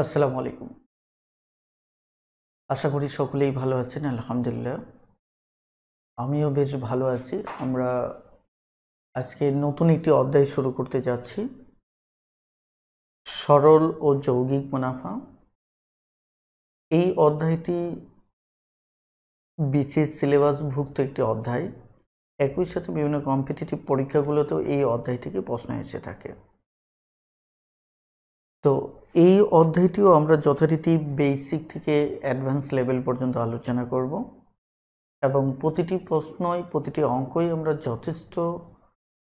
আসসালামু আলাইকুম। আশা করি সকলেই ভালো আছেন। আলহামদুলিল্লাহ। আমিও বেশ ভালো আছি। আমরা আজকে নতুন একটি অধ্যায় শুরু করতে যাচ্ছি। সরল ও যৌগিক মুনাফা। এই অধ্যায়টি বিসিএস সিলেবাসভুক্ত একটি অধ্যায়। একই সাথে বিভিন্ন কম্পিটিটিভ পরীক্ষাগুলোতেও এই অধ্যায় থেকে প্রশ্ন এসে থাকে। তো এই অধ্যায়টিও আমরা যথারীতি বেসিক থেকে অ্যাডভান্স লেভেল পর্যন্ত আলোচনা করব। এবং প্রতিটি প্রশ্নই প্রতিটি অঙ্কই আমরা যথেষ্ট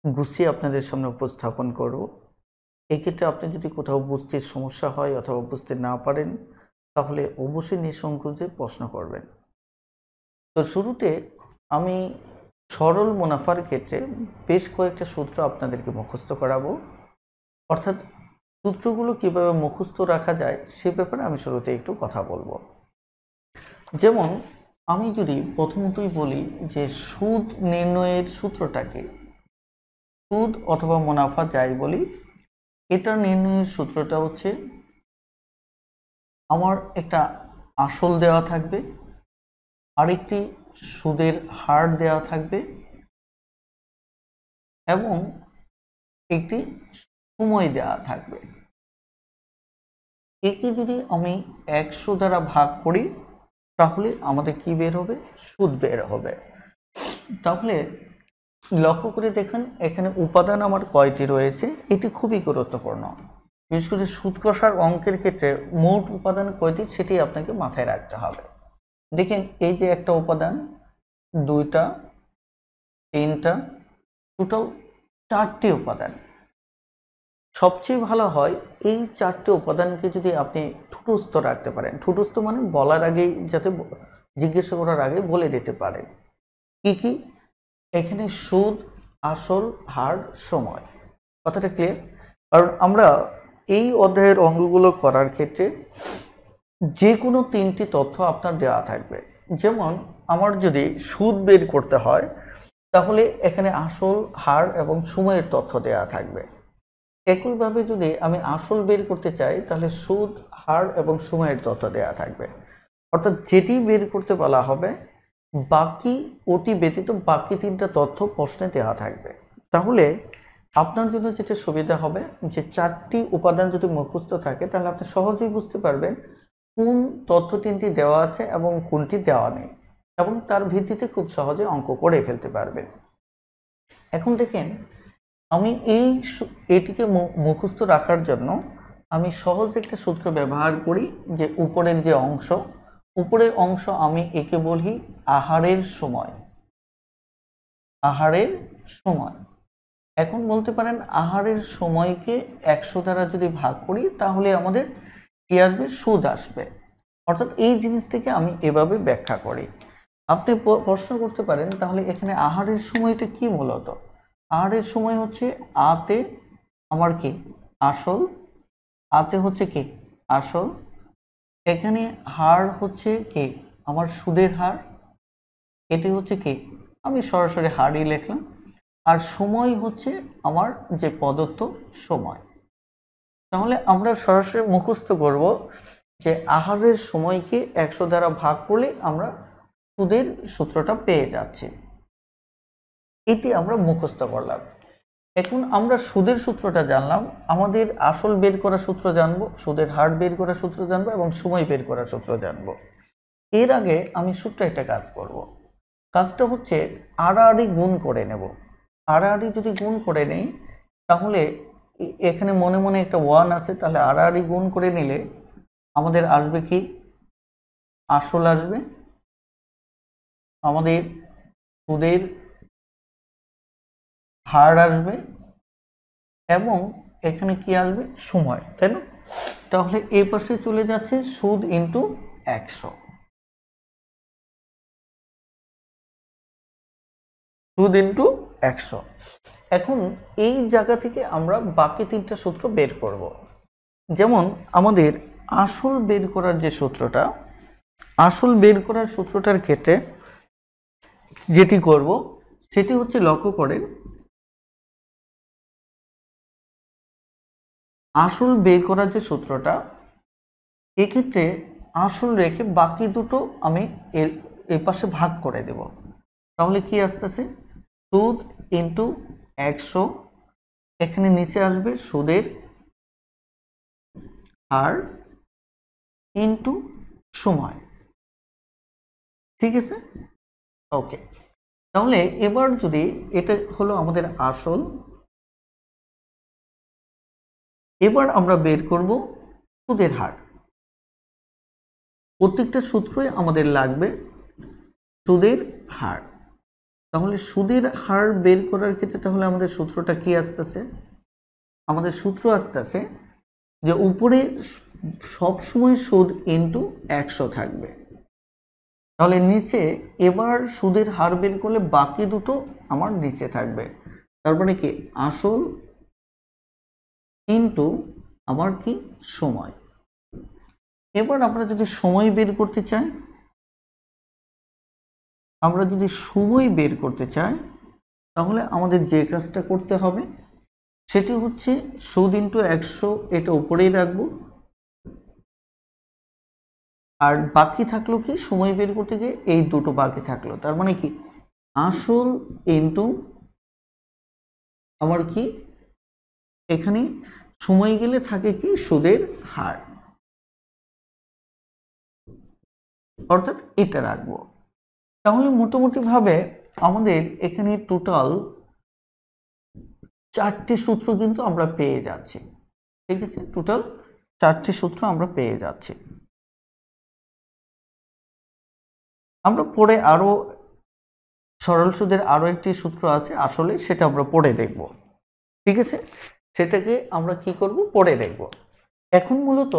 গুছিয়ে আপনাদের সামনে উপস্থাপন করব। এক্ষেত্রে আপনি যদি কোথাও বুঝতে সমস্যা হয় অথবা বুঝতে না পারেন তাহলে অবশ্যই নিঃসংকোচে প্রশ্ন করবেন। তো শুরুতে আমি সরল মুনাফার ক্ষেত্রে বেশ কয়েকটা সূত্র আপনাদেরকে মুখস্থ করাবো। অর্থাৎ সূত্রগুলো কিভাবে মুখস্থ রাখা যায় সে ব্যাপারে আমি শুরুতে একটু কথা বলবো। যেমন আমি যদি প্রথমতই বলি যে সুদ নির্ণয়ের সূত্রটাকে, সুদ অথবা মুনাফা যাই বলি, এটা নির্ণয়ের সূত্রটা হচ্ছে আমার একটা আসল দেওয়া থাকবে, আরেকটি সুদের হার দেওয়া থাকবে এবং একটি সময় দেওয়া থাকবে। একে যদি আমি 100 দ্বারা ভাগ করি তাহলে আমাদের কি বের হবে? সুদ বের হবে। তাহলে লক্ষ্য করে দেখেন এখানে উপাদান আমার কয়টি রয়েছে, এটি খুবই গুরুত্বপূর্ণ। বিশেষ করে সুদ কষার অঙ্কের ক্ষেত্রে মোট উপাদান কয়টি সেটি আপনাকে মাথায় রাখতে হবে। দেখেন এই যে একটা উপাদান, দুইটা, তিনটা, টোটাল 4টি উপাদান। সবচেয়ে ভালো হয় এই 4টে উপাদানকে যদি আপনি ঠুটস্থ রাখতে পারেন। ঠুটস্থ মানে বলার আগেই যাতে জিজ্ঞাসা করার আগে বলে দিতে পারেন কি কি। এখানে সুদ, আসল, হার, সময়। কথাটা ক্লিয়ার? কারণ আমরা এই অধ্যায়ের অঙ্কগুলো করার ক্ষেত্রে যে কোনো 3টি তথ্য আপনার দেওয়া থাকবে। যেমন আমার যদি সুদ বের করতে হয় তাহলে এখানে আসল, হার এবং সময়ের তথ্য দেওয়া থাকবে। একইভাবে যদি আমি আসল বের করতে চাই তাহলে সুদ, হার এবং সময়ের তথ্য দেওয়া থাকবে। অর্থাৎ যেটি বের করতে বলা হবে বাকি ওটি ব্যতীত বাকি 3টা তথ্য প্রশ্নে দেওয়া থাকবে। তাহলে আপনার জন্য যেটা সুবিধা হবে যে 4টি উপাদান যদি মুখস্থ থাকে তাহলে আপনি সহজেই বুঝতে পারবেন কোন তথ্য 3টি দেওয়া আছে এবং কোনটি দেওয়া নেই, এবং তার ভিত্তিতে খুব সহজে অঙ্ক করে ফেলতে পারবেন। এখন দেখেন আমি এটিকে মুখস্থ রাখার জন্য আমি সহজ একটা সূত্র ব্যবহার করি যে উপরের যে অংশ, উপরের অংশ আমি একে বলি আহারের সময়। আহারের সময়। এখন বলতে পারেন আহারের সময়কে 100 দ্বারা যদি ভাগ করি তাহলে আমাদের কি আসবে? সুদ আসবে। অর্থাৎ এই জিনিসটাকে আমি এভাবে ব্যাখ্যা করি। আপনি প্রশ্ন করতে পারেন তাহলে এখানে আহারের সময়টা কি? মূলত আহারের সময় হচ্ছে আতে আমার কি? আসল। আতে হচ্ছে কি? আসল। এখানে হার হচ্ছে কি? আমার সুদের হার। এটি হচ্ছে কি? আমি সরাসরি হারই লিখলাম। আর সময় হচ্ছে আমার যে প্রদত্ত সময়। তাহলে আমরা সরাসরি মুখস্থ করব যে আহারের সময়কে 100 দ্বারা ভাগ করলে আমরা সুদের সূত্রটা পেয়ে যাচ্ছি। এটি আমরা মুখস্থ করলাম। এখন আমরা সুদের সূত্রটা জানলাম, আমাদের আসল বের করার সূত্র জানবো, সুদের হার বের করার সূত্র জানবো এবং সময় বের করার সূত্র জানবো। এর আগে আমি ছোট্ট একটা কাজ করব। কাজটা হচ্ছে আড়াআড়ি গুণ করে নেব। আড়াআড়ি যদি গুণ করে নেই তাহলে এখানে মনে মনে একটা 1 আছে, তাহলে আড়াআড়ি গুণ করে নিলে আমাদের আসবে কি? আসল আসবে, আমাদের সুদের হার আসবে এবং এখানে কি আসবে? সময়, তাই না? তাহলে এই পাশে চলে যাচ্ছে সুদ ইন্টু 100। সুদ ইন্টু 100। এখন এই জায়গা থেকে আমরা বাকি 3টা সূত্র বের করব। যেমন আমাদের আসল বের করার যে সূত্রটা, আসল বের করার সূত্রটার ক্ষেত্রে যেটি করব সেটি হচ্ছে, লক্ষ্য করেন আসল বের করার যে সূত্রটা এক্ষেত্রে আসল রেখে বাকি দুটো আমি এই পাশে ভাগ করে দেব। তাহলে কি আসতেছে, সুদ ইন্টু 100, এখানে নিচে আসবে সুদের হার ইন্টু সময়। ঠিক আছে, ওকে। তাহলে এবার যদি এটা হলো আমাদের আসল, এবার আমরা বের করব সুদের হার। প্রত্যেকটা সূত্রই আমাদের লাগবে সুদের হার। তাহলে সুদের হার বের করার ক্ষেত্রে তাহলে আমাদের সূত্রটা কি আসতেছে, আমাদের সূত্র আসতেছে যে উপরে সবসময় সুদ ইন্টু 100 থাকবে। তাহলে নিচে এবার সুদের হার বের করলে বাকি দুটো আমার নিচে থাকবে। তারপরে কি আসল ইন্টু আমার কি সময়। এবার আমরা যদি সময় বের করতে চাই, তাহলে আমাদের যে কাজটা করতে হবে সেটি হচ্ছে সুদ ইন্টু 100 এটা উপরেই রাখবো, আর বাকি থাকলো কি সময় বের করতে গিয়ে এই দুটো বাকি থাকলো। তার মানে কি আসল ইন্টু আমার কি এখানে সময় গেলে থাকে কি সুদের হার, অর্থাৎ এটা রাখবো। তাহলে মোটামুটি ভাবে আমাদের এখানে টোটাল 4টি সূত্র কিন্তু আমরা পেয়ে যাচ্ছি। ঠিক আছে, টোটাল 4টি সূত্র আমরা পেয়ে যাচ্ছি। আমরা পরে আরো সরল সুদের আরো একটি সূত্র আছে আসলে, সেটা আমরা পরে দেখব। ঠিক আছে, সেটাকে আমরা কি করব পরে দেখব। এখন মূলত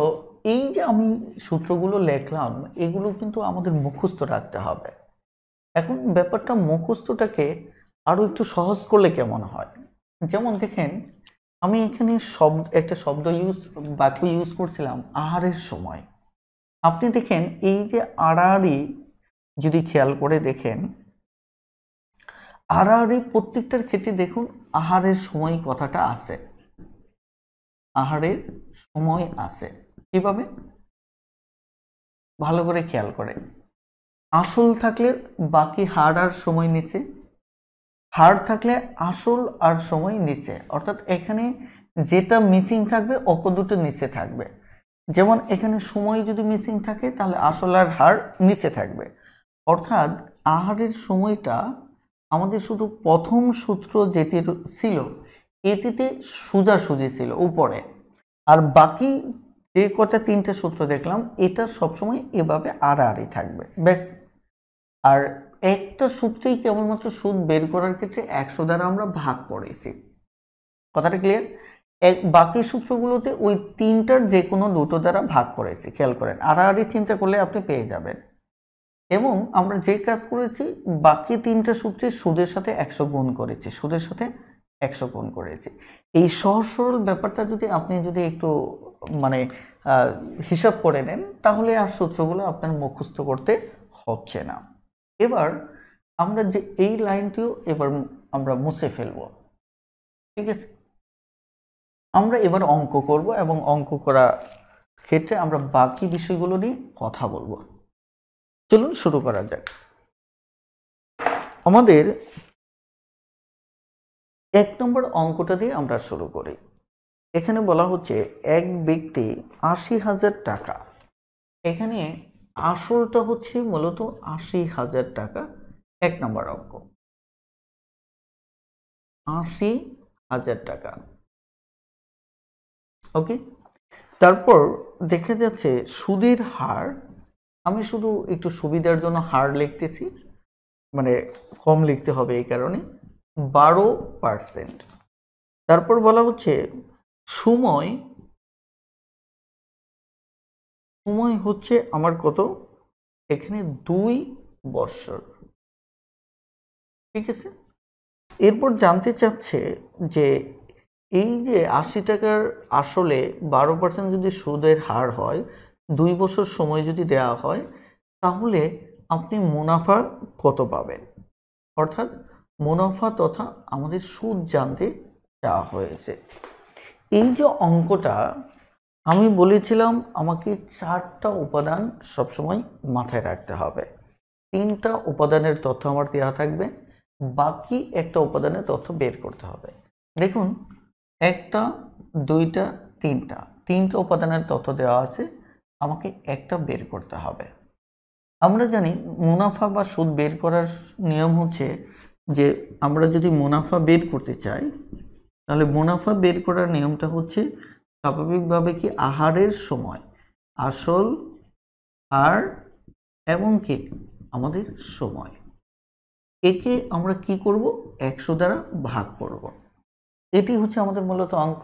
এই যে আমি সূত্রগুলো লিখলাম এগুলো কিন্তু আমাদের মুখস্থ রাখতে হবে। এখন ব্যাপারটা মুখস্থটাকে আরো একটু সহজ করলে কেমন হয়, যেমন দেখেন আমি এখানে একটা বাক্য ইউজ করছিলাম আহারের সময়। আপনি দেখেন এই যে আড়াআড়ি যদি খেয়াল করে দেখেন, আড়াআড়ি প্রত্যেকটার ক্ষেত্রে দেখুন আহারের সময় কথাটা আছে, আহারের সময় আছে। কিভাবে, ভালো করে খেয়াল করে, আসল থাকলে বাকি হার আর সময় নিচে, হার থাকলে আসল আর সময় নিচে, অর্থাৎ এখানে যেটা মিসিং থাকবে অপর দুটো নিচে থাকবে। যেমন এখানে সময় যদি মিসিং থাকে তাহলে আসল আর হার নিচে থাকবে। অর্থাৎ আহারের সময়টা আমাদের শুধু প্রথম সূত্র যেটি ছিল এটিতে সোজাসুজি ছিল উপরে, আর বাকি যে কটা 3টে সূত্র দেখলাম এটা সবসময় এভাবে আড়াআড়ি থাকবে ব্যাস। আর একটা সূত্রেই কেবলমাত্র সুদ বের করার ক্ষেত্রে 100 দ্বারা আমরা ভাগ করেছি। কথাটা ক্লিয়ার? বাকি সূত্রগুলোতে ওই 3টার যে কোনো দুটো দ্বারা ভাগ করেছি। খেয়াল করেন, আড়াআড়ি চিন্তা করলে আপনি পেয়ে যাবেন। এবং আমরা যে কাজ করেছি বাকি 3টা সূত্রে সুদের সাথে 100 গুণ করেছি, সুদের সাথে 100 গুণ করেছি। এই সহজ সরল ব্যাপারটা যদি আপনি একটু মানে হিসাব করে নেন তাহলে আর সূত্রগুলো আপনার মুখস্থ করতে হচ্ছে না। এবার আমরা যে এই লাইনটিও এবার আমরা মুছে ফেলব। ঠিক আছে, আমরা এবার অঙ্ক করব এবং অঙ্ক করা ক্ষেত্রে আমরা বাকি বিষয়গুলো নিয়ে কথা বলবো। চলুন শুরু করা যাক। আমাদের 1 নম্বর অঙ্কটা দিয়ে আমরা শুরু করি। এখানে বলা হচ্ছে এক ব্যক্তি 80,000 টাকা, এখানে আসলটা হচ্ছে মূলত 80,000 টাকা। 1 নম্বর অঙ্ক 80,000 টাকা। ওকে, তারপর দেখা যাচ্ছে সুদের হার, আমি শুধু একটু সুবিধার জন্য হার লিখতেছি, মানে কম লিখতে হবে এই কারণে, 12%। তারপর বলা হচ্ছে সময় হচ্ছে আমার কত, এখানে 2 বছর। ঠিক আছে, এরপর জানতে চাচ্ছে যে এই যে 80 টাকার আসলে 12% যদি সুদের হার হয়, 2 বছর সময় যদি দেওয়া হয় তাহলে আপনি মুনাফা কত পাবেন, অর্থাৎ মুনাফা তথা আমাদের সুদ জানতে চাওয়া হয়েছে। এই যে অঙ্কটা আমি বলেছিলাম আমাকে 4টা উপাদান সবসময় মাথায় রাখতে হবে। 3টা উপাদানের তথ্য আমার দেওয়া থাকবে, বাকি একটা উপাদানের তথ্য বের করতে হবে। দেখুন, 1টা 2টা 3টা উপাদানের তথ্য দেওয়া আছে, আমাকে একটা বের করতে হবে। আমরা জানি মুনাফা বা সুদ বের করার নিয়ম হচ্ছে যে আমরা যদি মুনাফা বের করতে চাই, তাহলে মুনাফা বের করার নিয়মটা হচ্ছে স্বাভাবিকভাবে কি আহারের সময় আসল, হার এবং কি আমাদের সময়, একে আমরা কি করব, 100 দ্বারা ভাগ করব। এটি হচ্ছে আমাদের মূলত অঙ্ক।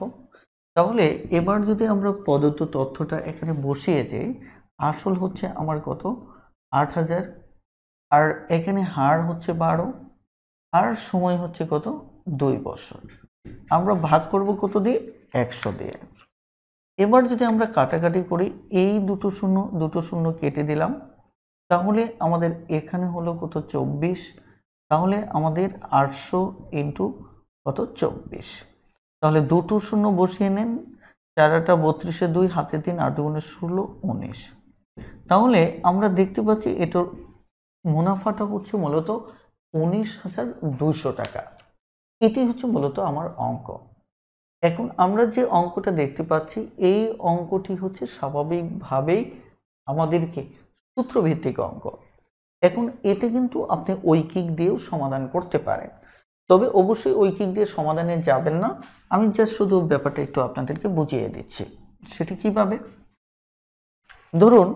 তাহলে এবার যদি আমরা প্রদত্ত তথ্যটা এখানে বসিয়ে দিই, আসল হচ্ছে আমার কত, 8000, আর এখানে হার হচ্ছে 12, আর সময় হচ্ছে কত, 2 বছর। আমরা ভাগ করব কত দিয়ে, 100 দিয়ে। এবার যদি আমরা কাটাকাটি করি, এই দুটো শূন্য কেটে দিলাম, তাহলে আমাদের এখানে হলো কত, 24। তাহলে আমাদের 800 ইন্টু কত, 24। তাহলে দুটো শূন্য বসিয়ে নেন, 4 32, 2 হাতে 3, 8 2 16, 19। তাহলে আমরা দেখতে পাচ্ছি এটার মুনাফাটা হচ্ছে মূলত 19,200 টাকা। এটি হচ্ছে মূলত আমার অঙ্ক। এখন আমরা যে অঙ্কটা দেখতে পাচ্ছি, এই অঙ্কটি হচ্ছে স্বাভাবিকভাবেই আমাদেরকে সূত্রভিত্তিক অঙ্ক। এখন এটা কিন্তু আপনি ঐকিক দিয়েও সমাধান করতে পারেন, তবে অবশ্যই ঐকিক দিয়ে সমাধানে যাবেন না। আমি জাস্ট শুধু ব্যাপারটা একটু আপনাদেরকে বুঝিয়ে দিচ্ছি, সেটি কিভাবে। ধরুন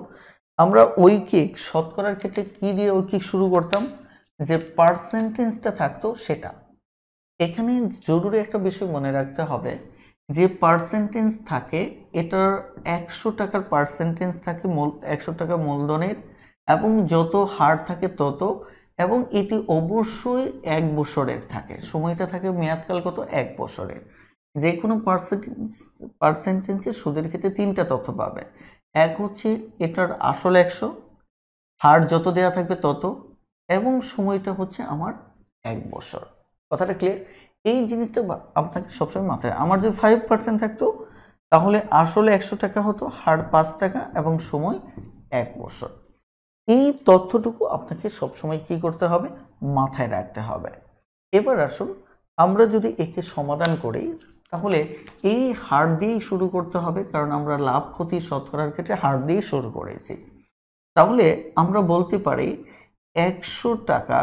আমরা ঐকিক শতকরার ক্ষেত্রে কি দিয়ে ঐকিক শুরু করতাম, যে পার্সেন্টেজটা থাকতো সেটা। এখানে জরুরি একটা বিষয় মনে রাখতে হবে, যে পার্সেন্টেজ থাকে এটার 100 টাকার পার্সেন্টেজ থাকে, 100 টাকা মূলধনের, এবং যত হার থাকে তত, এবং এটি অবশ্যই 1 বছরের থাকে, সময়টা থাকে মেয়াদকাল কত, 1 বছরের। যে কোনো পার্সেন্টেজের সুদের ক্ষেত্রে 3টা তথ্য পাবে। এক হচ্ছে এটার আসল 100, হার যত দেয়া থাকবে তত, এবং সময়টা হচ্ছে আমার 1 বছর। কথাটা ক্লিয়ার? এই জিনিসটা আপনাকে সবসময় মাথায়, আমার যদি 5% থাকতো তাহলে আসলে 100 টাকা হতো, হার 5 টাকা এবং সময় 1 বছর। এই তথ্যটুকু আপনাকে সবসময় কি করতে হবে, মাথায় রাখতে হবে। এবার আসুন আমরা যদি একে সমাধান করি, তাহলে এই হার দিয়েই শুরু করতে হবে, কারণ আমরা লাভ ক্ষতি শতকরার ক্ষেত্রে হার দিয়েই শুরু করেছি। তাহলে আমরা বলতে পারি 100 টাকা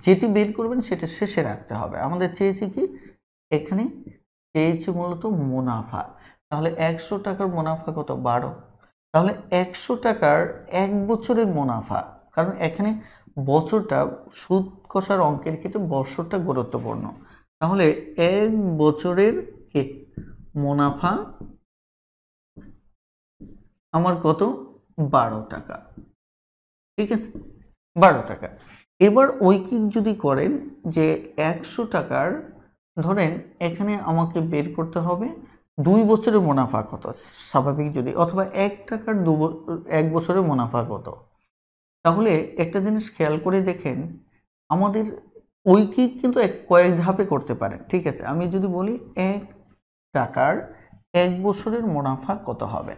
যেটি বের করবেন সেটা শেষে রাখতে হবে। আমাদের চেয়েছে কি, এখানে চেয়েছে মূলত মুনাফা। তাহলে 100 টাকার মুনাফা কত, 12। তাহলে 100 টাকার 1 বছরের মুনাফা, কারণ এখানে বছরটা সুদ কষার অঙ্কের ক্ষেত্রে বছরটা গুরুত্বপূর্ণ। তাহলে 1 বছরের কি মুনাফা আমার কত, 12 টাকা। ঠিক আছে, 12 টাকা। এবার ঐকিক যদি করেন যে 100 টাকার, ধরেন এখানে আমাকে বের করতে হবে 2 বছরের মুনাফা কত, স্বাভাবিক যদি, অথবা 1 টাকার 1 বছরের মুনাফা কত। তাহলে একটা জিনিস খেয়াল করে দেখেন, আমাদের ঐকিক কিন্তু কয়েক ধাপে করতে পারেন। ঠিক আছে, আমি যদি বলি 1 টাকার 1 বছরের মুনাফা কত হবে,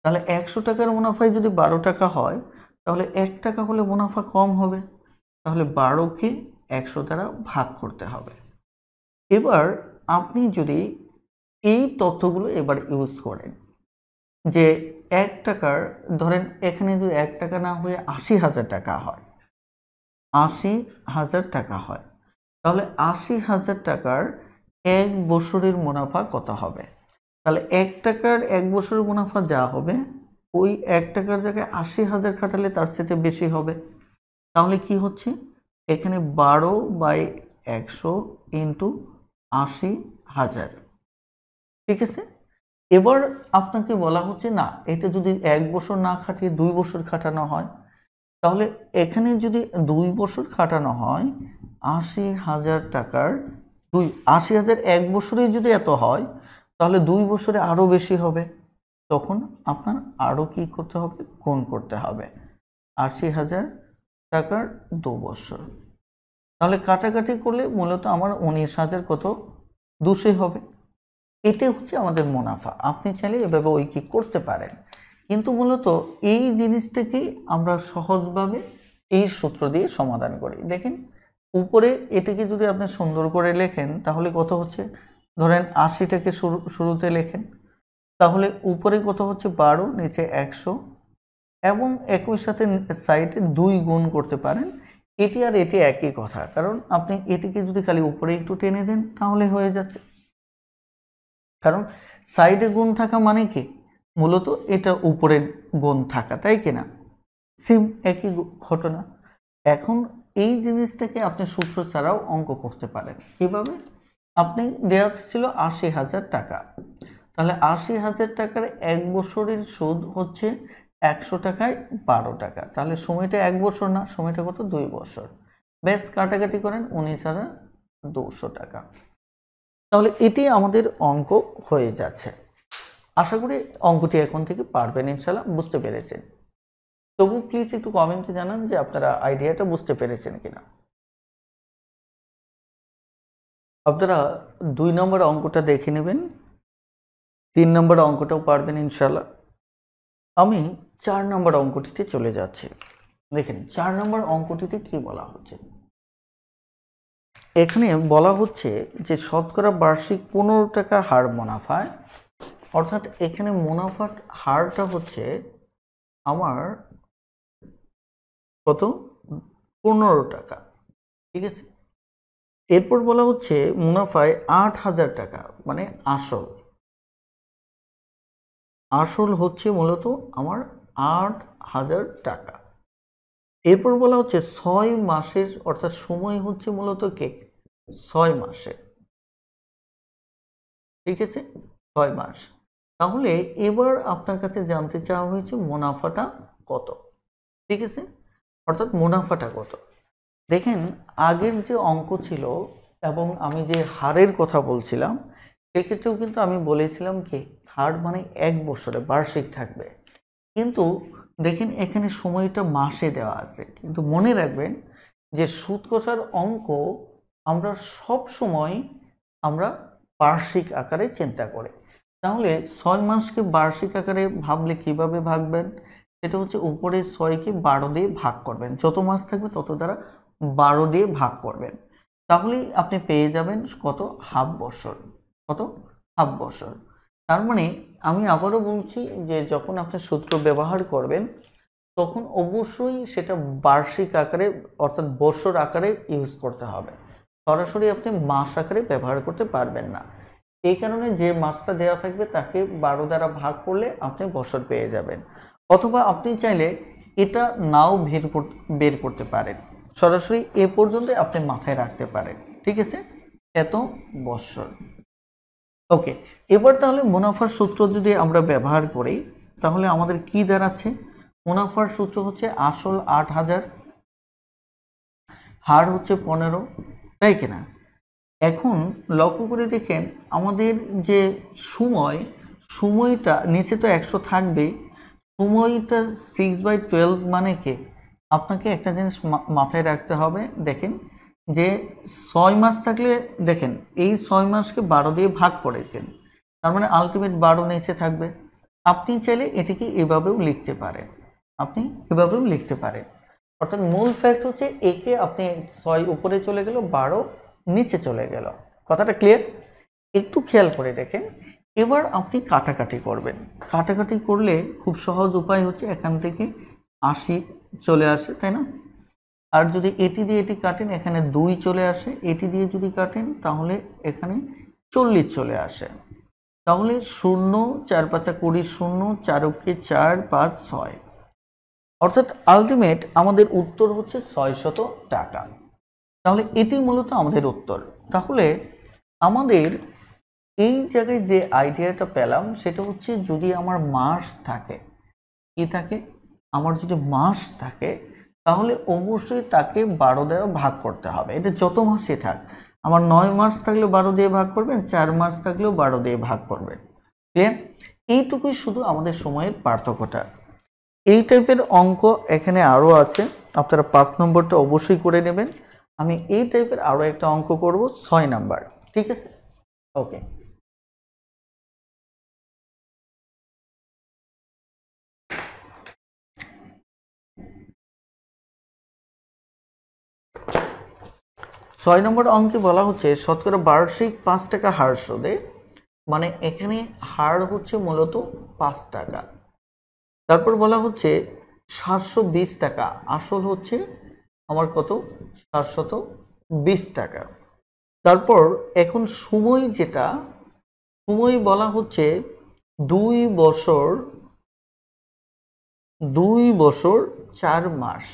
তাহলে 100 টাকার মুনাফায় যদি 12 টাকা হয়, তাহলে 1 টাকা হলে মুনাফা কম হবে, তাহলে 12কে 100 দ্বারা ভাগ করতে হবে। এবার আপনি যদি এই তথ্যগুলো এবার ইউজ করেন, যে 1 টাকার, ধরেন এখানে যদি 1 টাকা না হয়ে 80,000 টাকা হয়, 80,000 টাকা হয়, তাহলে 80,000 টাকার 1 বছরের মুনাফা কত হবে। তাহলে 1 টাকার 1 বছরের মুনাফা যা হবে, ওই 1 টাকার জায়গায় 80,000 খাটালে তার চেয়ে বেশি হবে। তাহলে কি হচ্ছে, এখানে 12/100 ইন্টু 80,000। ঠিক আছে, এবার আপনাকে বলা হচ্ছে না, এটা যদি 1 বছর না খাটিয়ে 2 বছর খাটানো হয়, তাহলে এখানে যদি 2 বছর খাটানো হয়, 80,000 টাকার 80,000 1 বছরেই যদি এত হয়, তাহলে 2 বছরে আরও বেশি হবে। তখন আপনার আরও কি করতে হবে, গুণ করতে হবে 80,000 টাকার 2 বছর। তাহলে কাটাকাটি করলে মূলত আমার 19,000 কত, 200 হবে। এতে হচ্ছে আমাদের মুনাফা। আপনি চাইলে এভাবে ঐকিক করতে পারেন, কিন্তু মূলত এই জিনিসটাকে আমরা সহজভাবে এই সূত্র দিয়ে সমাধান করি। দেখেন উপরে এটাকে যদি আপনি সুন্দর করে লেখেন তাহলে কত হচ্ছে, ধরেন 80টাকে শুরুতে লেখেন, তাহলে উপরে কত হচ্ছে 12, নিচে 100, এবং একই সাথে সাইডে 2 গুণ করতে পারেন। এটি আর এটি একই কথা, কারণ আপনি এটিকে যদি খালি উপরে একটু টেনে দেন তাহলে হয়ে যাচ্ছে, কারণ সাইডে গুণ থাকা মানে কি, মূলত এটা উপরে গুণ থাকা, তাই কিনা? সেম একই ঘটনা। এখন এই জিনিসটাকে আপনি সূত্র ছাড়াও অঙ্ক করতে পারেন। কিভাবে? আপনি দেওয়া ছিল 80,000 টাকা, তাহলে 80,000 টাকার 1 বছরের সুদ হচ্ছে 100 টাকায় 12 টাকা, তাহলে সময়টা 1 বছর না, সময়টা কত, 2 বছর। বেশ, কাটাকাটি করেন, 19,200 টাকা। তাহলে এটি আমাদের অঙ্ক হয়ে যাচ্ছে। আশা করি অঙ্কটি এখন থেকে পারবেন, ইনশাল্লাহ বুঝতে পেরেছেন। তবু প্লিজ একটু কমেন্টে জানান যে আপনারা আইডিয়াটা বুঝতে পেরেছেন কিনা। আপনারা 2 নম্বর অঙ্কটা দেখে নেবেন, 3 নম্বর অঙ্কটাও পারবেন ইনশাল্লাহ। আমি 4 নম্বর অঙ্কটিতে চলে যাচ্ছি। দেখেন 4 নম্বর অঙ্কটিতে কি বলা হচ্ছে, এখানে বলা হচ্ছে যে শতকরা বার্ষিক 15 টাকা হার মুনাফায়, অর্থাৎ এখানে মুনাফার হারটা হচ্ছে আমার কত, 15 টাকা, ঠিক আছে। এরপর বলা হচ্ছে মুনাফায় 8,000 টাকা, মানে আসল হচ্ছে মূলত আমার 8,000 টাকা। এরপর বলা হচ্ছে 6 মাসের, অর্থাৎ সময় হচ্ছে মূলত কে, 6 মাসে, ঠিক আছে, 6 মাস। তাহলে এবার আপনার কাছে জানতে চাওয়া হয়েছে মুনাফাটা কত, ঠিক আছে, অর্থাৎ মুনাফাটা কত। দেখেন আগের যে অঙ্ক ছিল এবং আমি যে হারের কথা বলছিলাম সেক্ষেত্রেও কিন্তু আমি বলেছিলাম কি, হার মানে 1 বছরে বার্ষিক থাকবে, কিন্তু দেখেন এখানে সময়টা মাসে দেওয়া আছে। কিন্তু মনে রাখবেন যে সুদ কষার অঙ্ক আমরা সব সময় আমরা বার্ষিক আকারে চিন্তা করি। তাহলে 6 মাসকে বার্ষিক আকারে ভাবলে কিভাবে ভাববেন, সেটা হচ্ছে উপরে 6কে 12 দিয়ে ভাগ করবেন, যত মাস থাকবে তত দ্বারা 12 দিয়ে ভাগ করবেন, তাহলেই আপনি পেয়ে যাবেন কত, হাফ বছর। কত, হাফ বছর। তার মানে আমি আবারও বলছি যে যখন আপনি সূত্র ব্যবহার করবেন তখন অবশ্যই সেটা বার্ষিক আকারে, অর্থাৎ বছর আকারে ইউজ করতে হবে, সরাসরি আপনি মাস আকারে ব্যবহার করতে পারবেন না। এই কারণে যে মাসটা দেওয়া থাকবে তাকে 12 দ্বারা ভাগ করলে আপনি বছর পেয়ে যাবেন, অথবা আপনি চাইলে এটা নাও বের করতে পারেন, সরাসরি এ পর্যন্ত আপনি মাথায় রাখতে পারেন, ঠিক আছে, এত বছর। ওকে, এবার তাহলে মুনাফার সূত্র যদি আমরা ব্যবহার করি তাহলে আমাদের কি দাঁড়াচ্ছে, মুনাফার সূত্র হচ্ছে আসল 8,000, হার হচ্ছে 15, তাই কিনা। এখন লক্ষ্য করে দেখেন আমাদের যে সময়টা নিচে তো 100 থাকবে, সময়টা 6/12 মানে কি, আপনাকে একটা জিনিস মাথায় রাখতে হবে। দেখেন যে 6 মাস থাকলে দেখেন এই 6 মাসকে 12 দিয়ে ভাগ করেছেন, তার মানে আলটিমেট 12 নিচে থাকবে। আপনি চাইলে এটিকে এভাবেও লিখতে পারেন, অর্থাৎ মূল ফ্যাক্ট হচ্ছে একে আপনি 6 উপরে চলে গেল, 12 নিচে চলে গেল, কথাটা ক্লিয়ার। একটু খেয়াল করে দেখেন, এবার আপনি কাটাকাটি করবেন, কাটাকাটি করলে খুব সহজ উপায় হচ্ছে এখান থেকে 80 চলে আসে, তাই না। আর যদি এটি দিয়ে এটি কাটেন এখানে 2 চলে আসে, এটি দিয়ে যদি কাটেন তাহলে এখানে 40 চলে আসে, তাহলে 0 4 5 20, 0 4 4 5 6, অর্থাৎ আলটিমেট আমাদের উত্তর হচ্ছে 600 টাকা। তাহলে এটি মূলত আমাদের উত্তর। তাহলে আমাদের এই জায়গায় যে আইডিয়াটা পেলাম সেটা হচ্ছে যদি আমার মাস থাকে, কি থাকে, আমার যদি মাস থাকে তাহলে অবশ্যই তাকে 12 দ্বারা ভাগ করতে হবে, এটা যত মাসই থাক। আমার 9 মাস থাকলেও 12 দিয়ে ভাগ করবেন, 4 মাস থাকলেও 12 দিয়ে ভাগ করবেন, ক্লিয়ার। এইটুকুই শুধু আমাদের সময়ের পার্থক্যটা। এই টাইপের অঙ্ক এখানে আরও আছে, আপনারা 5 নম্বরটা অবশ্যই করে নেবেন। আমি এই টাইপের আরও একটা অঙ্ক করব 6 নাম্বার, ঠিক আছে, ওকে। 6 নম্বর অঙ্কে বলা হচ্ছে শতকরা বার্ষিক 5 টাকা হার সুদে, মানে এখানে হার হচ্ছে মূলত 5 টাকা। তারপর বলা হচ্ছে 720 টাকা, আসল হচ্ছে আমার কত 720 টাকা। তারপর এখন সময় যেটা, সময় বলা হচ্ছে 2 বছর 4 মাস।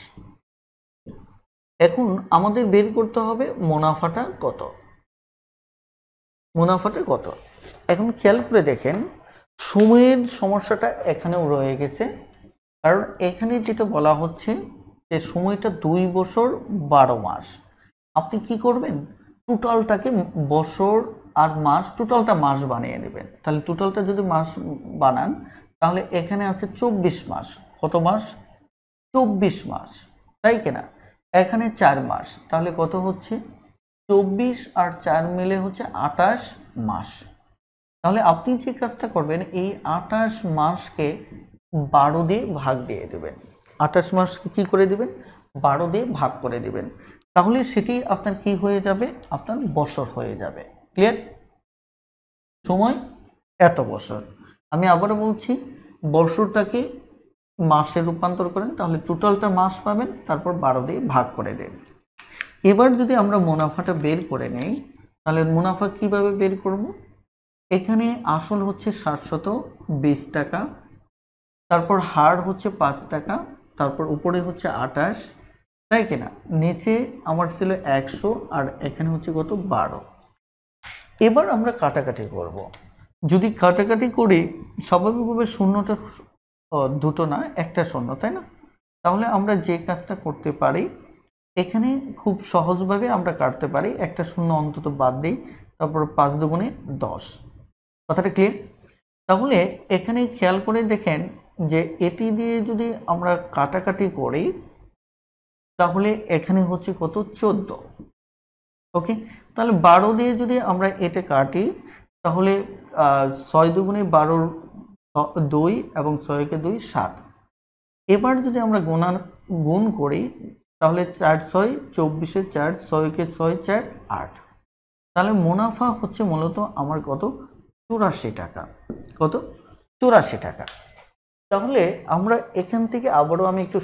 এখন আমাদের বের করতে হবে মুনাফাটা কত, মুনাফাটা কত। এখন খেয়াল করে দেখেন সময়ের সমস্যাটা এখানেও রয়ে গেছে, কারণ এখানে যেটা বলা হচ্ছে যে সময়টা 2 বছর 12 মাস। আপনি কি করবেন, টোটালটাকে বছর আর মাস, টোটালটা মাস বানিয়ে নেবেন। তাহলে টোটালটা যদি মাস বানান তাহলে এখানে আছে 24 মাস। কত মাস, 24 মাস, তাই কিনা। এখানে 4 মাস, তাহলে কত হচ্ছে 24 আর 4 মিলে হচ্ছে 28 মাস। তাহলে আপনি যে কাজটা করবেন এই 28 মাসকে 12 দিয়ে ভাগ দিয়ে দেবেন। 28 মাসকে কি করে দিবেন, 12 দিয়ে ভাগ করে দিবেন। তাহলে সেটি আপনার কি হয়ে যাবে, আপনার বছর হয়ে যাবে। ক্লিয়ার, সময় এত বছর। আমি আবারও বলছি, বছরটাকে মাসে রূপান্তর করেন তাহলে টোটালটা মাস পাবেন, তারপর 12 দিয়ে ভাগ করে দেন। এবার যদি আমরা মুনাফাটা বের করে নেই তাহলে মুনাফা কিভাবে বের করব, এখানে আসল হচ্ছে 720 টাকা, তারপর হার হচ্ছে 5 টাকা, তারপর উপরে হচ্ছে 28, তাই কিনা। নিচে আমার ছিল 100 আর এখানে হচ্ছে কত 12। এবার আমরা কাটাকাটি করব। যদি কাটাকাটি করি স্বাভাবিকভাবে শূন্যটা দুটো না, একটা শূন্য, তাই না। তাহলে আমরা যে কাজটা করতে পারি, এখানে খুব সহজভাবে আমরা কাটতে পারি, একটা শূন্য অন্তত বাদ দিই, তারপর 5 দুগুণে 10। কথাটা ক্লিয়ার। তাহলে এখানে খেয়াল করে দেখেন যে এটি দিয়ে যদি আমরা কাটাকাটি করি তাহলে এখানে হচ্ছে কত 14। ওকে, তাহলে 12 দিয়ে যদি আমরা এটা কাটি তাহলে 6 দুগুণে 12, 2 এবং 6 কে 2 7। এবার যদি আমরা গুণ করি তাহলে 4 6 24 4, 6 কে 6 4 8। তাহলে মুনাফা হচ্ছে মূলত আমার কত 84 টাকা। কত 84 টাকা। তাহলে আমরা এখান থেকে আবারও আমি একটু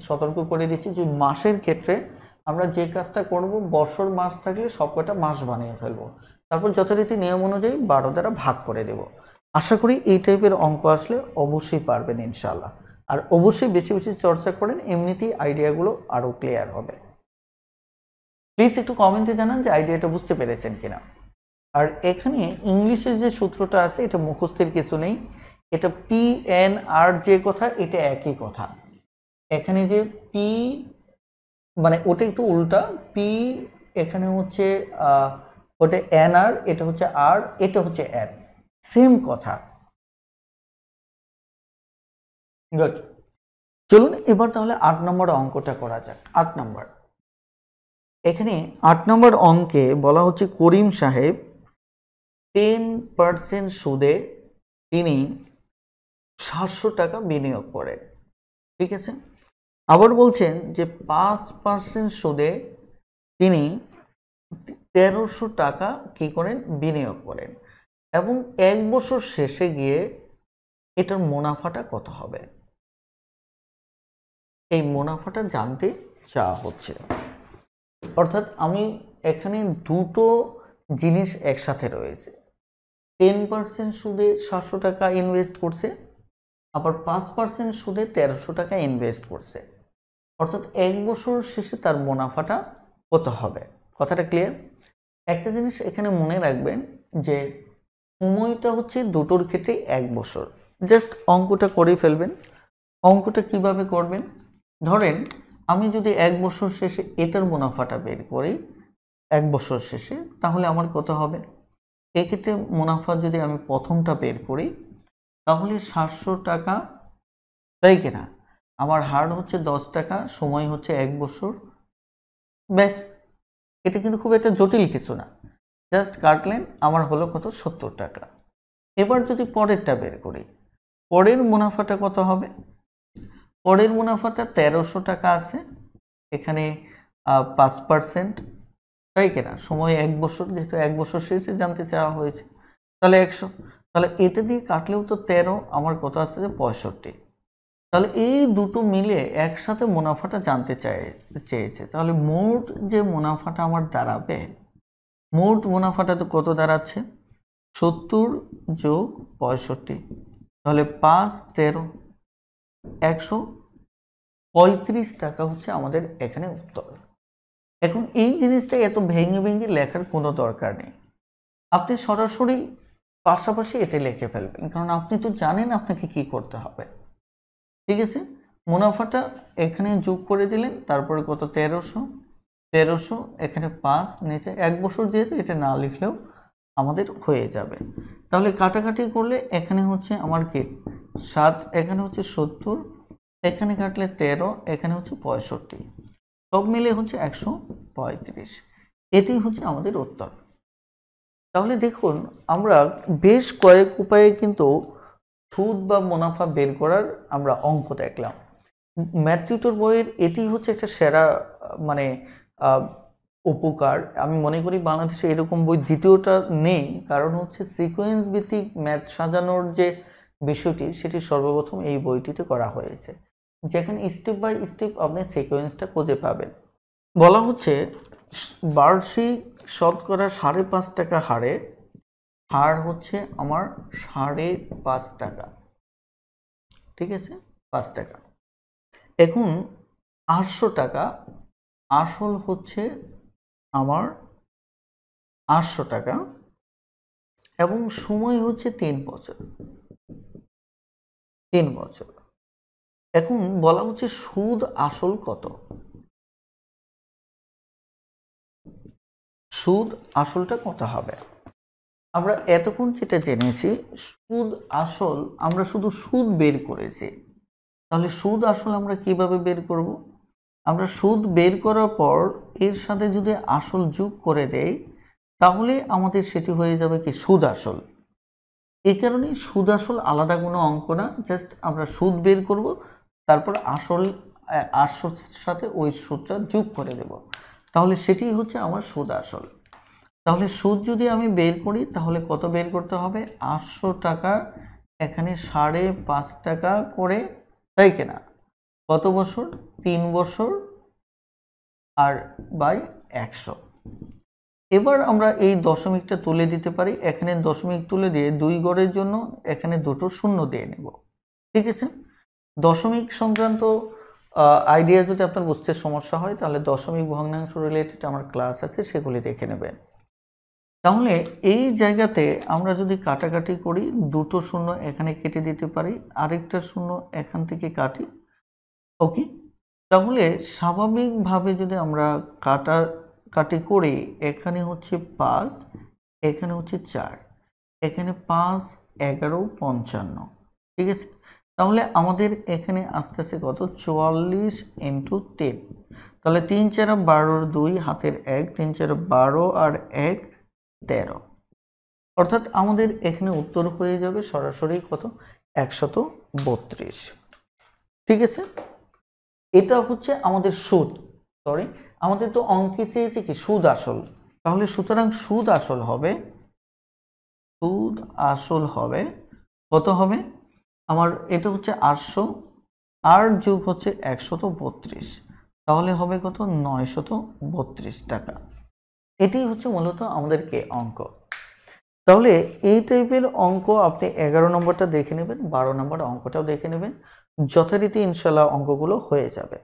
সতর্ক করে দিচ্ছি যে মাসের ক্ষেত্রে আমরা যে কাজটা করব, বছর মাস থাকলে সবকটা মাস বানিয়ে ফেলবো, তারপর যথারীতি নিয়ম অনুযায়ী 12 দ্বারা ভাগ করে দেব। আশা করি এই টাইপের অঙ্ক আসলে অবশ্যই পারবেন ইনশাল্লাহ। আর অবশ্যই বেশি বেশি চর্চা করেন, এমনিতেই আইডিয়াগুলো আরও ক্লিয়ার হবে। প্লিজ একটু কমেন্টে জানান যে আইডিয়াটা বুঝতে পেরেছেন কিনা। আর এখানে ইংলিশের যে সূত্রটা আছে এটা মুখস্থের কিছু নেই, এটা PNR যে কথা এটা একই কথা। এখানে যে পি মানে ওটা একটু উল্টা, পি এখানে হচ্ছে ওটা NR, এটা হচ্ছে আর, এটা হচ্ছে N, সেম কথা। গুড, চলুন এবার তাহলে 8 নম্বর অঙ্কটা করা যাক। 8 নম্বর, এখানে 8 নম্বর অঙ্কে বলা হচ্ছে করিম সাহেব 10% সুদে তিনি 700 টাকা বিনিয়োগ করেন। ঠিক আছে, আবার বলছেন যে 5% সুদে তিনি 1300 টাকা কি করেন বিনিয়োগ করেন, এবং 1 বছর শেষে গিয়ে এটার মুনাফাটা কত হবে, এই মুনাফাটা জানতে চাওয়া হচ্ছে। অর্থাৎ আমি এখানে দুটো জিনিস একসাথে রয়েছে, 10% সুদে 700 টাকা ইনভেস্ট করছে, আবার 5% সুদে 1300 টাকা ইনভেস্ট করছে। অর্থাৎ 1 বছর শেষে তার মুনাফাটা কত হবে। কথাটা ক্লিয়ার। একটা জিনিস এখানে মনে রাখবেন যে সময়টা হচ্ছে দুটোর ক্ষেত্রে 1 বছর। জাস্ট অঙ্কটা করে ফেলবেন। অঙ্কটা কিভাবে করবেন, ধরেন আমি যদি 1 বছর শেষে এটার মুনাফাটা বের করি 1 বছর শেষে, তাহলে আমার কত হবে। এক্ষেত্রে মুনাফা যদি আমি প্রথমটা বের করি তাহলে 700 টাকা, তাই কিনা। আমার হার হচ্ছে 10 টাকা, সময় হচ্ছে 1 বছর, ব্যাস। এটা কিন্তু খুব একটা জটিল কিছু না, জাস্ট কাটলেন, আমার হলো কত 70 টাকা। এবার যদি পরেরটা বের করি, পরের মুনাফাটা কত হবে। পরের মুনাফাটা 1300 টাকা আছে, এখানে 5%, তাই কিনা? সময় 1 বছর, যেহেতু 1 বছর শেষে জানতে চাওয়া হয়েছে, তাহলে 100। তাহলে এটা দিয়ে কাটলেও তো 13, আমার কত আসছে 65। তাহলে এই দুটো মিলে একসাথে মুনাফাটা জানতে চেয়েছে। তাহলে মোট যে মুনাফাটা আমার দাঁড়াবে, মোট মুনাফাটা তো কত দাঁড়াচ্ছে? 70 যোগ 65। তাহলে 5, 13, 135 টাকা হচ্ছে আমাদের এখানে উত্তর। এখন এই জিনিসটা এত ভেঙে ভেঙে লেখার কোনো দরকার নেই, আপনি সরাসরি পাশাপাশি এটা লিখে ফেলবেন, কারণ আপনি তো জানেন আপনাকে কি করতে হবে। ঠিক আছে, মুনাফাটা এখানে যোগ করে দিলেন, তারপরে কত 1300, এখানে 5, নিচে 1 বছর, যেহেতু এটা না লিখলেও আমাদের হয়ে যাবে। তাহলে কাটাকাটি করলে এখানে হচ্ছে আমার কি 7, এখানে হচ্ছে 70, এখানে কাটলে 13, এখানে হচ্ছে 65, সব মিলে হচ্ছে 135। এটাই হচ্ছে আমাদের উত্তর। তাহলে দেখুন, আমরা বেশ কয়েক উপায়ে কিন্তু সুদ বা মুনাফা বের করার আমরা অঙ্ক দেখলাম। ম্যাথ টিউটর বইয়ের এটি হচ্ছে একটা সেরা মানে উপকার। আমি মনে করি বাংলাদেশে এরকম বই দ্বিতীয়টা নেই, কারণ হচ্ছে সিকোয়েন্স ভিত্তিক ম্যাথ সাজানোর যে বিষয়টি, সেটি সর্বপ্রথম এই বইটিতে করা হয়েছে, যেখানে স্টেপ বাই স্টেপ আপনি সিকোয়েন্সটা খুঁজে পাবেন। বলা হচ্ছে বার্ষিক শতকরা 5.5 টাকা হারে হার হচ্ছে আমার 5.5 টাকা। ঠিক আছে, 5 টাকা। এখন 800 টাকা আসল হচ্ছে আমার 800 টাকা, এবং সময় হচ্ছে 3 বছর। 3 বছর। এখন বলা হচ্ছে সুদ আসল কত? সুদ আসলটা কত হবে? আমরা এতক্ষণ যেটা জেনেছি, সুদ আসল আমরা শুধু সুদ বের করেছি। তাহলে সুদ আসল আমরা কিভাবে বের করব? আমরা সুদ বের করার পর এর সাথে যদি আসল যোগ করে দেই, তাহলে আমাদের সেটি হয়ে যাবে কি সুদ আসল। এই কারণে সুদ আসল আলাদা কোনো অঙ্ক না, জাস্ট আমরা সুদ বের করব, তারপর আসলের সাথে ওই সুদটা যোগ করে দেব, তাহলে সেটি হচ্ছে আমার সুদ আসল। তাহলে সুদ যদি আমি বের করি, তাহলে কত বের করতে হবে? 800 টাকা, এখানে 5.5 টাকা করে, তাই কিনা? কত বছর? 3 বছর, আর বাই 100। এবার আমরা এই দশমিকটা তুলে দিতে পারি, এখানে দশমিক তুলে দিয়ে 2 গড়ের জন্য এখানে দুটো শূন্য দিয়ে নেব। ঠিক আছে, দশমিক সংক্রান্ত আইডিয়া যদি আপনার বুঝতে সমস্যা হয়, তাহলে দশমিক ভগ্নাংশ রিলেটেড আমার ক্লাস আছে, সেগুলি দেখে নেবেন। তাহলে এই জায়গাতে আমরা যদি কাটাকাটি করি, দুটো শূন্য এখানে কেটে দিতে পারি, আরেকটা শূন্য এখান থেকে কাটি। ওকে, তাহলে স্বাভাবিকভাবে যদি আমরা কাটাকাটি করি, এখানে হচ্ছে 5, এখানে হচ্ছে 4, এখানে 5, 11, 55। ঠিক আছে, তাহলে আমাদের এখানে আস্তে আস্তে কত? 44 × 3। তাহলে 3 4 12, 2 হাতের 1, 3 4 12 আর 1 13। অর্থাৎ আমাদের এখানে উত্তর হয়ে যাবে সরাসরি কত? 132। ঠিক আছে, এটা হচ্ছে আমাদের সুদ। আমাদের তো অঙ্কে চেয়েছে কি সুদ আসল, তাহলে সুতরাং সুদ আসল হবে কত হবে আমার? এটা হচ্ছে 800, আর যোগ হচ্ছে 132, তাহলে হবে কত? 932 টাকা। এটি হচ্ছে মূলত আমাদেরকে অঙ্ক। তাহলে এই টাইপের অঙ্ক আপনি 11 নম্বরটা দেখে নেবেন, 12 নম্বর অঙ্কটাও দেখে নেবেন, যথারীতি ইনশাল্লাহ অঙ্কগুলো হয়ে যাবে।